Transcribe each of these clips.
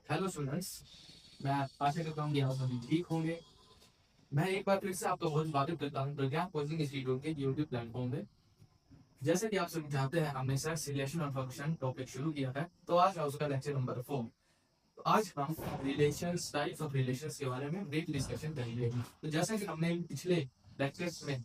Hello students, मैं आशा करता हूँ कि आप सभी ठीक होंगे। मैं एक बार फिर से आपका बहुत स्वागत करता हूँ प्रज्ञान कोचिंग इंस्टीट्यूट के यूट्यूब प्लेटफॉर्म पे। जैसे कि आप सभी जानते हैं, हमने सेक्स रिलेशन और फंक्शन टॉपिक शुरू किया है, तो आज है उसका लेक्चर नंबर 4। तो आज हम रिलेशंस, टाइप्स ऑफ रिलेशंस के बारे में ब्रीफ डिस्कशन करेंगे। तो जैसा कि हमने पिछले लेक्चर्स में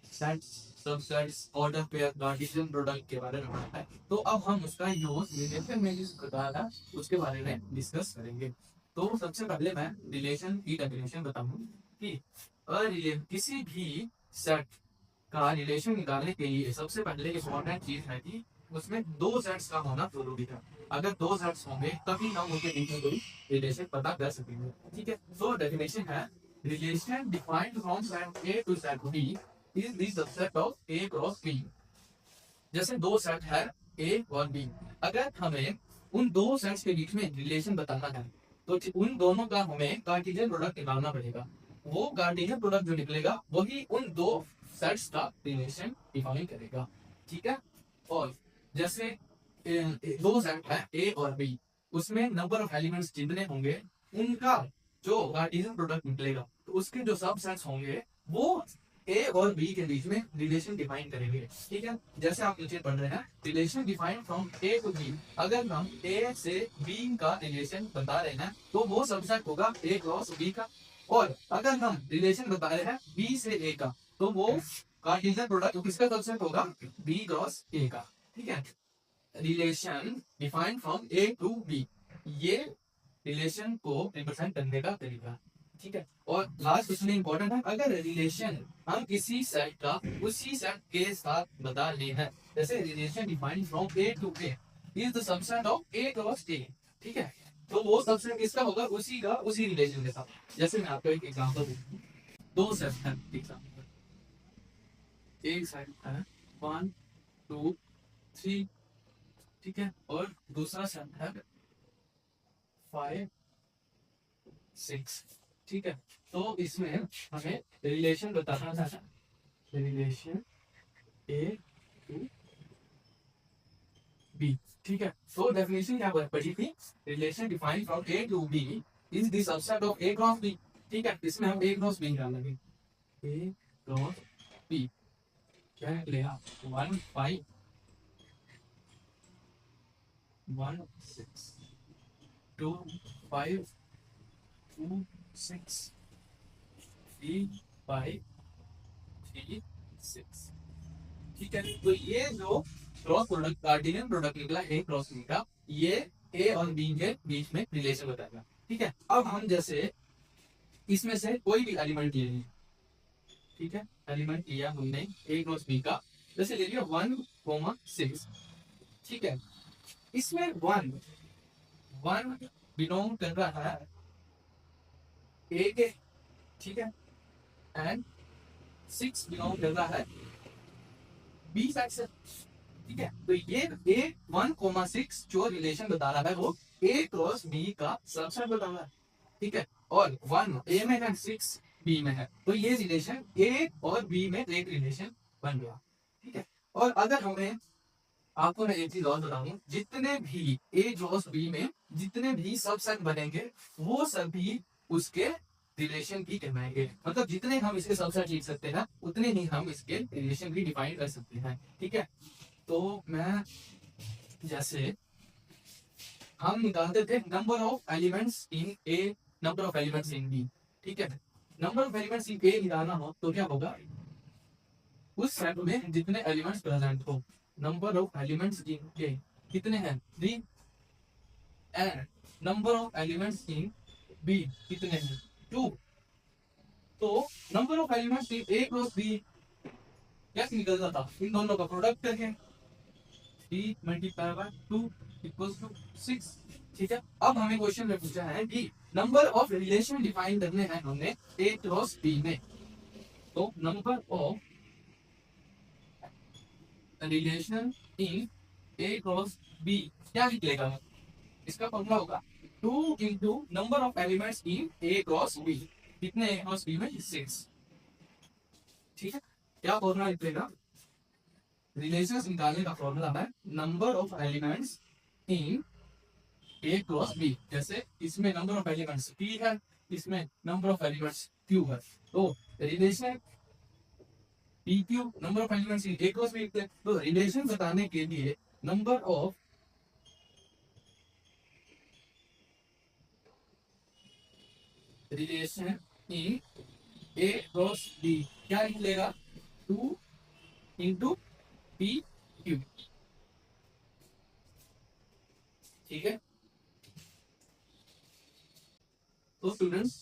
sets, subsets, order pair, Cartesian product के बारे में पढ़ा है, तो अब हम उसका यूज रिलेशन में जिस प्रकार है उसके बारे में डिस्कस करेंगे। तो सबसे पहले मैं रिलेशन की डेफिनेशन बताऊं कि किसी भी सेट का रिलेशन निकालने के लिए सबसे पहले इंपॉर्टेंट चीज है कि उसमें दो सेट्स का होना जरूरी है। अगर दो सेट्स होंगे तभी हम उनके बीच में कोई रिलेशन पता कर सकेंगे। ठीक है, तो डेफिनेशन है relation defined from set A to set B is the subset of A cross B. जैसे दो सेट है ए और बी, अगर हमें उन दो सेट्स के बीच में रिलेशन बताना है तो उन दोनों का हमें कार्टेशियन प्रोडक्ट निकालना पड़ेगा। वो कार्टेशियन प्रोडक्ट जो निकलेगा वही उन दो सेट्स का रिलेशन डिफाइन करेगा। ठीक है, और जैसे दो सेट है ए और बी, उसमें नंबर ऑफ एलिमेंट्स जितने होंगे उनका जो कार्टेशियन प्रोडक्ट निकलेगा, तो उसके जो सब सेट्स होंगे वो ए और बी के बीच में रिलेशन डिफाइन करेंगे। ठीक है, जैसे आप नीचे पढ़ रहे हैं relation define from A to B. अगर हम ए से बी का रिलेशन बता रहे हैं तो वो सबसेट होगा ए क्रॉस बी का। और अगर हम रिलेशन बता रहे हैं बी से ए का, तो वो कार्टेशियन प्रोडक्ट किसका सबसेट होगा, बी क्रॉस ए का। ठीक है, relation define from A to B, ये रिलेशन को रिप्रेजेंट करने का तरीका। ठीक है, और लास्ट क्वेश्चन इंपॉर्टेंट है, अगर रिलेशन हम किसी सेट का उसी सेट के साथ बता रहे हैं, जैसे relation defined from A to A is the subset of A cross A. ठीक है, तो वो सबसेट किसका होगा, उसी का उसी रिलेशन के साथ। जैसे मैं आपको एक एग्जांपल दूं, दो सेट है एग्जांपल, एक सेट है 1 2 3, ठीक है, और दूसरा सेट है 5 6। ठीक है, तो इसमें हमें रिलेशन बताना था, रिलेशन ए टू बी। ठीक है, तो डेफिनेशन क्या पढ़ी थी, relation defined from A to B is the subset of A cross B. ठीक है, इसमें हम ए क्रॉस बी निकालेंगे, ए क्रॉस बी क्या निकलेगा, 1 5 1 6, 2 5 2 6, 3 5 3 6। ठीक है, तो ये जो क्रॉस प्रोडक्ट कार्टेशियन प्रोडक्ट निकला ए क्रॉस बी का, ये ए और बी के बीच में रिलेशन बताएगा। ठीक है, अब हम जैसे इसमें से कोई भी एलिमेंट ले लें, ठीक है, एलिमेंट लिया हमने ए क्रॉस बी का, जैसे ले लिया 1 6। ठीक है, इसमें 1 बिलोंग कर रहा है ए के, ठीक है, एंड 6 बिलोंग कर रहा है बी साइड से। ठीक है, तो ये ए 1 6 जो रिलेशन बता रहा है वो ए क्रॉस बी का सबसेट बता रहा है। ठीक है, और 1 ए में है, 6 बी में है, तो ये रिलेशन ए और बी में एक रिलेशन बन गया। ठीक है, और अगर हमें, आपको मैं एक चीज और बताऊं, जितने भी ए क्रॉस बी में जितने भी सबसेट बनेंगे वो सभी उसके रिलेशन की कहलाएंगे। मतलब जितने हम इसके सबसेट लिख सकते हैं उतने ही हम इसके रिलेशन भी डिफाइन कर सकते हैं। ठीक है, तो मैं जैसे हम निकालते थे number of elements in A, number of elements in B. ठीक है, number of elements in A निकालना हो तो क्या होगा, उस सेट में जितने एलिमेंट्स प्रेजेंट हो, number of elements in A कितने हैं 3, and number of elements in B कितने हैं 2। तो number of elements in A cross B कैसे निकलता था, इन दोनों का प्रोडक्ट करके 3 मल्टीप्लाई बाय 2 इक्वल्स टू 6। ठीक है, अब हमें क्वेश्चन में पूछा है कि नंबर ऑफ रिलेशन डिफाइन करने हैं हमने ए क्रॉस बी में, तो number of relation in A cross B क्या निकलेगा, इसका फॉर्मूला होगा 2 into number of elements in A cross B, कितने ए क्रॉस बी में 6। ठीक है, क्या फॉर्मूला निकलेगा, रिलेशंस निकालने का फॉर्मूला है number of elements in A cross B. जैसे इसमें नंबर ऑफ एलिमेंट्स p है, इसमें नंबर ऑफ एलिमेंट्स q है, तो relation P Q number of elements A cross B. तो रिलेशन बताने के लिए number of relation in A cross B क्या निकलेगा, 2 इंटू पी क्यू। ठीक है, तो स्टूडेंट्स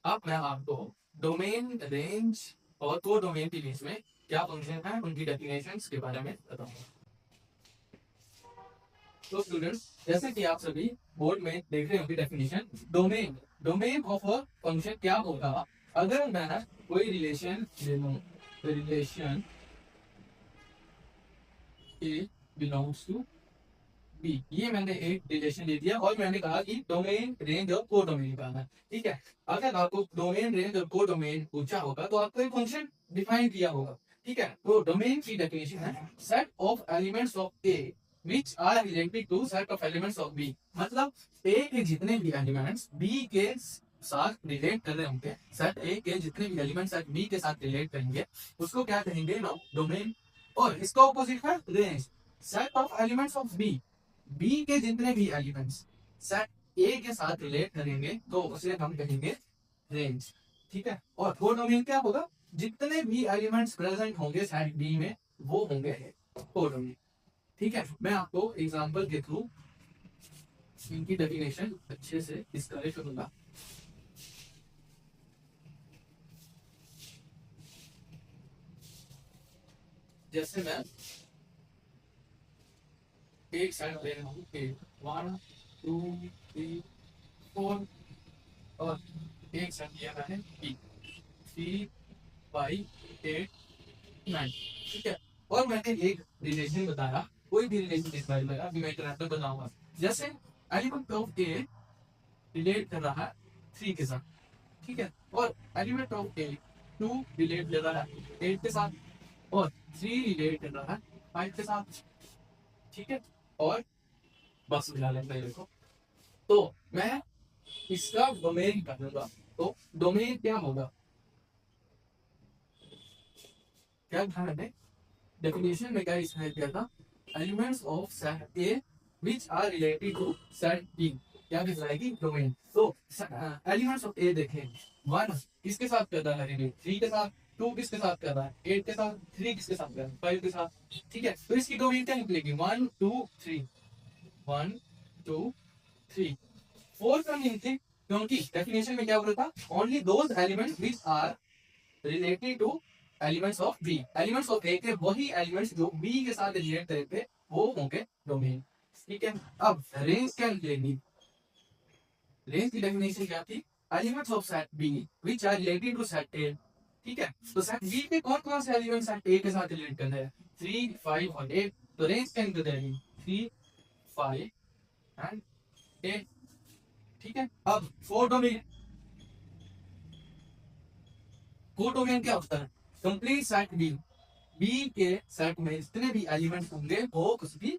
अब मैं आपको डोमेन, रेंज और को डोमेन के बीच में क्या फंक्शन है उनकी डेफिनेशंस के बारे में बताऊंगा। तो स्टूडेंट्स जैसे कि आप सभी बोर्ड में देख रहे होंगे definition, domain, domain of a function क्या होगा, अगर मैं कोई रिलेशन ले लूं, relation A belongs to B, ये मैंने एक रिलेशन ले दिया और मैंने कहा कि डोमेन, रेंज और को डोमेन निकालना है। ठीक है, अगर आपको डोमेन, रेंज और को डोमेन पूछा होगा तो आपको एक फंक्शन डिफाइन किया होगा। ठीक है, तो डोमेन की डेफिनेशन है set of elements of A which are related to set of elements of B. मतलब ए के जितने भी एलिमेंट्स बी के साथ रिलेट कर रहे होंगे, सेट ए के जितने भी एलिमेंट्स बी के साथ रिलेट करेंगे उसको क्या कहेंगे ना, डोमेन। और इसका ऑपोजिट है range, set of elements of B, B के जितने भी एलिमेंट्स सेट ए के साथ रिलेट करेंगे तो उसे हम कहेंगे रेंज। ठीक है, और कोडोमेन क्या होगा, जितने भी एलिमेंट्स प्रेजेंट होंगे सेट बी में वो होंगे कोडोमेन। ठीक है, मैं आपको एग्जांपल के थ्रू इनकी डेफिनेशन अच्छे से डिस्कस करूंगा। जैसे मैं एक सेट ले रहा हूँ, 1 2 3 4 और एक सेट लिया है बी, 3 5 8 9। ठीक है, और मैंने एक रिलेशन बताया, कोई भी रिलेशन डिफाइन लगा, अभी मैं इंटरनेट बताऊंगा। जैसे एलिमेंट ऑफ ए रिलेट कर रहा है 3 के साथ, ठीक है, और एलिमेंट ऑफ ए 2 रिलेट कर रहा है 8 के साथ, और 3 रिलेट कर रहा है 5 के साथ। ठीक है, और बस मिला लेंगे देखो। तो मैं इसका डोमेन करूंगा, तो डोमेन क्या होगा, क्या ध्यान रखें, डेफिनेशन में क्या इसमें किया था, elements of set A which are related to set B क्या कहलाएगी, डोमेन। तो एलिमेंट्स ऑफ ए देखें, 1 किसके साथ कर रहा है रिलेट, 3 के साथ, 2 किसके साथ कर रहा है 8 के साथ, 3 किसके साथ कर रहा है 5 के साथ। ठीक है, तो इसकी डोमेन क्या निकलेगी, 1 2 3, 1 2 3, 4 का नहीं निकले, क्योंकि डेफिनेशन में क्या बोला था, only those elements which are related to elements of B, elements of A के वही एलिमेंट्स जो बी के साथ रिलेट करेंगे वो होंगे डोमेन। ठीक है, अब रेंज क्या निकलेगी, रेंज की डेफिनेशन क्या थी, elements of set B which are related to set A. ठीक है, तो सेट बी के कौन कौन से एलिमेंट्स सेट ए के साथ रिलेट करने हैं, 3 5 और 8, तो रेंज क्या निकल जाएगी 3 5 एंड 8। ठीक है, अब फोर डोमेन, को डोमेन क्या होता है, कंप्लीट सेट बी, बी के सेट में जितने भी एलिमेंट होंगे वो उसकी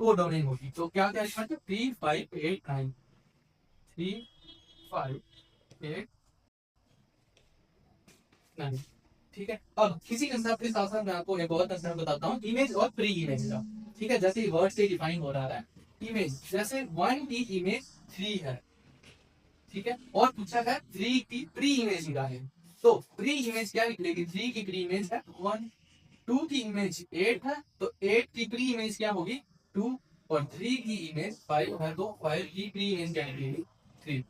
कोडोमेन होगी। तो क्या क्या एलिमेंट है, 3 5 8 9, 3 5 8 9। ठीक है, अब किसी कंसेप्ट के साथ साथ मैं आपको एक और कंसेप्ट बताता हूँ, इमेज और प्री इमेज का। ठीक है, जैसे वर्ड से डिफाइन हो रहा है इमेज, जैसे 1 की इमेज 3 है, ठीक है, और पूछा है 3 की प्री इमेज निकाले, तो प्री इमेज क्या निकलेगी, 3 की प्री इमेज है 1, 2 की इमेज 8 है तो 8 की प्री इमेज क्या होगी 2, और 3 की इमेज 5 है तो 5 की प्री इमेज क्या निकलेगी 3।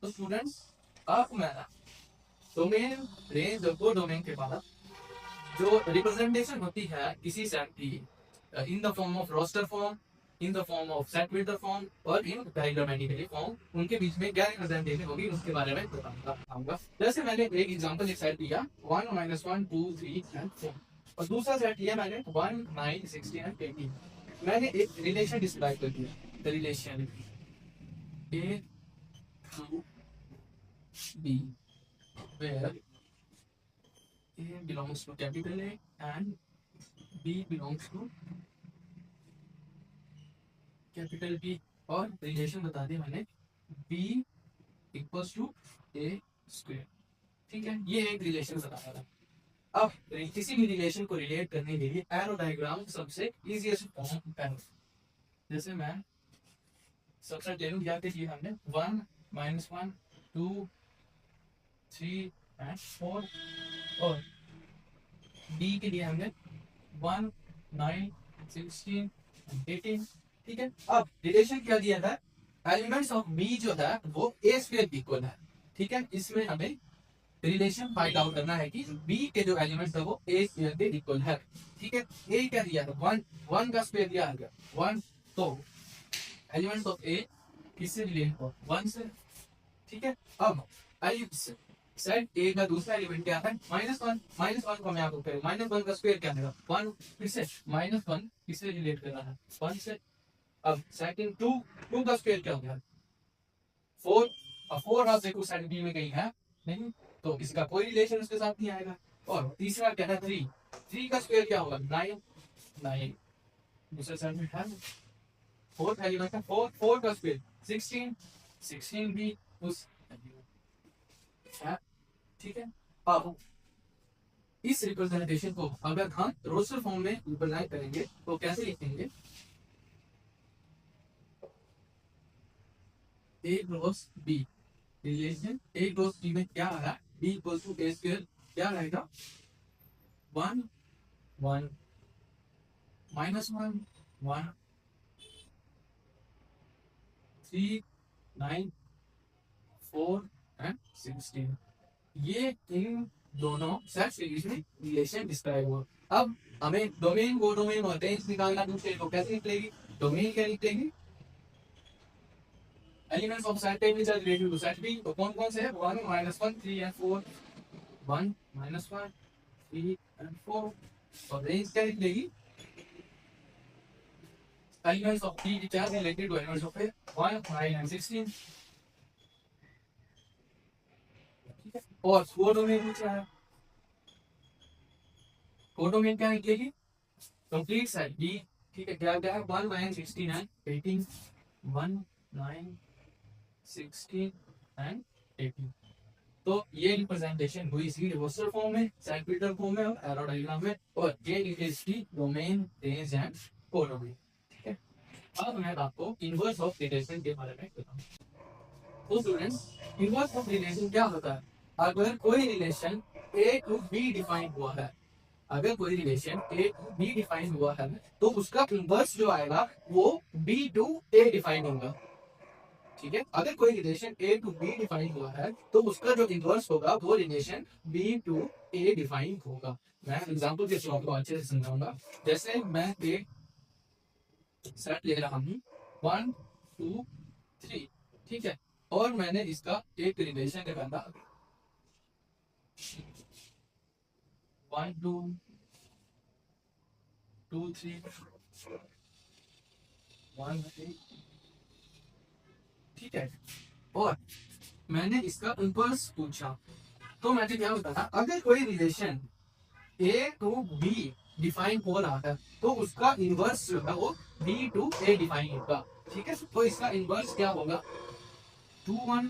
तो स्टूडेंट्स अब मैं डोमेन, रेंज और को डोमेन के बाद जो रिप्रेजेंटेशन होती है किसी सेट की in the form of roster form, in the form of set with the form और इन डायग्रामेटिकली फॉर्म, उनके बीच में क्या रिप्रेजेंटेशन होगी उसके बारे में बताऊंगा। जैसे मैंने एक एग्जांपल एक सेट दिया 1 -1 2 3 एंड 4, और दूसरा सेट लिया मैंने 1 9 16 एंड 18। मैंने एक रिलेशन डिस्क्राइब कर दिया, the relation A through B where A belongs to capital A and B belongs to capital B, और रिलेशन बता दिया मैंने B equals to A square. ठीक है, ये एक रिलेशन बताया था। अब किसी भी रिलेशन को रिलेट करने के लिए एरो डायग्राम सबसे इजीएस्ट फॉर्म है। जैसे मैं सबसे ले लूँ, याद कीजिए हमने 1 -1 2 3 एंड 4, और B के लिए हमने 1 9 16 18। ठीक है, अब रिलेशन क्या दिया था, एलिमेंट्स ऑफ बी जो है वो ए स्क्वायर इक्वल है। ठीक है, इसमें हमें रिलेशन फाइंड आउट करना है कि बी के जो एलिमेंट्स है वो ए स्क्वायर के इक्वल है। ठीक है, ए क्या दिया था, 1 का स्क्वायर दिया गया 1, तो एलिमेंट्स ऑफ ए किससे रिलेट हो, 1 से। ठीक है, अब सेट ए का दूसरा एलिमेंट क्या है, -1। -1 को मैं आपको कह -1 का स्क्वायर क्या देगा 1, फिर से -1 किससे रिलेट करना है, 1 से। अब सेकंड 2 का स्क्वायर क्या हो गया 4, अब 4 आप देखो सेट बी में कहीं है नहीं, तो इसका कोई रिलेशन उसके साथ नहीं आएगा। और तीसरा क्या है 3 का स्क्वायर क्या होगा 9 दूसरे सेट में है। फोर्थ एलिमेंट है 4 का स्क्वायर 16 भी उस है। ठीक है, अब इस रिप्रेजेंटेशन को अगर हम रोस्टर फॉर्म में रिप्रेजेंट करेंगे तो कैसे लिखेंगे, A cross B relation, A cross B में क्या आ रहा है, B equal to A square क्या रहेगा 1 1 -1 1 3 9 4 एंड 16। ये इन दोनों सेट्स के बीच में रिलेशन डिस्क्राइब हुआ। अब हमें डोमेन को डोमेन और रेंज निकालना, दूसरे को कैसे निकलेगी, डोमेन क्या निकलेगी, elements of set A which are related to set B, तो कौन कौन से है 1 -1 3 एंड 4, 1 -1 3 एंड 4, और रेंज क्या निकलेगी, elements of B which are related to elements of A 1 9 and 16। ठीक है, और फोर डोमेन में क्या है, फोर डोमेन क्या निकलेगी, कंप्लीट सेट बी। ठीक है, क्या क्या है 1 9 16 एंड 18, 1 9 16 एंड 18। तो ये रिप्रेजेंटेशन हुई इसकी रिवर्सल फॉर्म में, सेट फॉर्म में और एरो डायग्राम में, और ये is the domain range and codomain. ठीक है, अब मैं आपको इनवर्स ऑफ रिलेशन के बारे में बताऊं। तो स्टूडेंट्स, इनवर्स ऑफ रिलेशन क्या होता है, अगर कोई relation A to B define हुआ है, अगर कोई relation A to B define हुआ है तो उसका इनवर्स जो आएगा वो बी टू ए डिफाइन होगा। ठीक है, अगर कोई relation A to B define हुआ है तो उसका जो इनवर्स होगा वो relation B to A define होगा। मैं एग्जांपल के थ्रू आपको अच्छे से समझाऊंगा। जैसे मैं एक सेट ले रहा हूँ 1 2 3, ठीक है, और मैंने इसका एक रिलेशन निकाला 1 2 2 3 1 3। ठीक है, और मैंने इसका इनवर्स पूछा, तो मैंने क्या बताया, अगर कोई relation A to B define हो रहा है तो उसका इनवर्स जो है वो बी टू ए डिफाइन होगा। ठीक है, तो इसका इनवर्स क्या होगा 2 1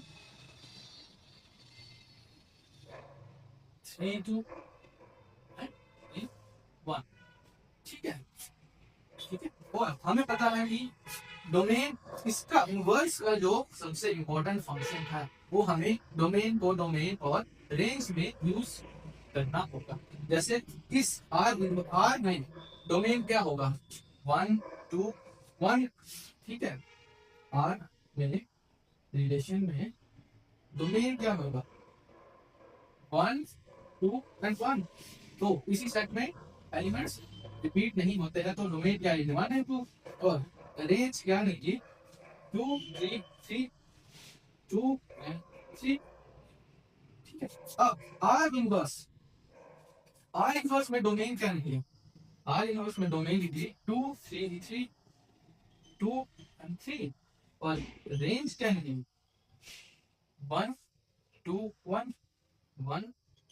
3 2 1। ठीक है, ठीक है, और हमें पता है कि डोमेन, इसका इनवर्स का जो सबसे इंपॉर्टेंट फंक्शन है वो हमें डोमेन को डोमेन और रेंज में यूज करना होगा। जैसे इस आर में डोमेन क्या होगा 1 2 1। ठीक है, आर में रिलेशन में डोमेन क्या होगा 1 2 एंड 1। तो इसी सेट में एलिमेंट्स रिपीट नहीं होते हैं तो डोमेन क्या है 1 है 2, और रेंज क्या रहेगी 2 3 3 2 एंड 3। ठीक है, अब आर इनवर्स में डोमेन क्या निकली, आर इनवर्स में डोमेन निकली 2 3 3 2 एंड 3, और रेंज क्या निकली 1 2 1 1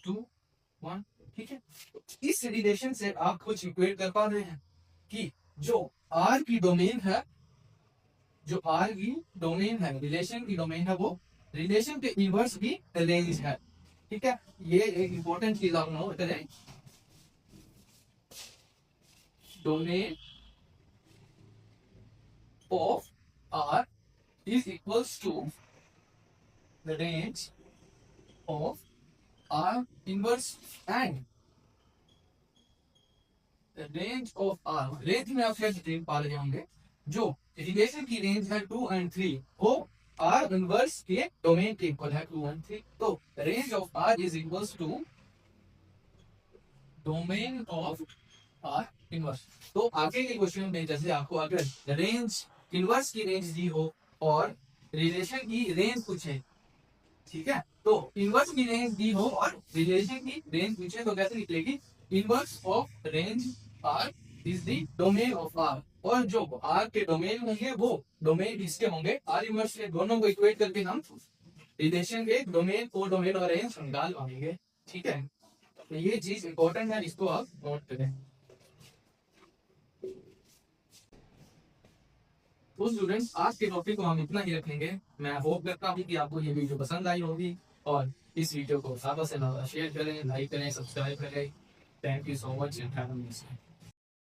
2 1। ठीक है, तो इस रिलेशन से आप कुछ इक्वेट कर पा रहे हैं कि जो आर की डोमेन है, जो आर की डोमेन है, रिलेशन की डोमेन है, वो रिलेशन के इनवर्स भी रेंज है। ठीक है, ये एक इंपॉर्टेंट चीज आप नोट करें, domain of R is equals to the range of R inverse and range of R. Range में आप शायद देख पा रहे होंगे, जो रिलेशन की रेंज है 2 और 3 वो आर इनवर्स के डोमेन के इक्वल है 2 और 3। तो range of R is equals to domain of R inverse. तो आगे के क्वेश्चन में जैसे आपको अगर रेंज इनवर्स की रेंज दी हो और रिलेशन की रेंज पूछे, ठीक है, तो इनवर्स की रेंज दी हो और रिलेशन की रेंज पूछे तो कैसे निकलेगी, inverse of range R is the domain of R, और जो आर के डोमेन होंगे वो डोमेन किसके होंगे, आर इनवर्स के। दोनों को इक्वेट करके हम रिलेशन के डोमेन को डोमेन और रेंज निकाल पाएंगे। ठीक है, तो ये चीज इंपॉर्टेंट है, इसको आप नोट करें। तो स्टूडेंट्स, आज के टॉपिक को हम इतना ही रखेंगे। मैं होप करता हूँ कि आपको ये वीडियो पसंद आई होगी, और इस वीडियो को ज़्यादा से ज़्यादा शेयर करें, लाइक करें, सब्सक्राइब करें। Thank you so much and have a nice day.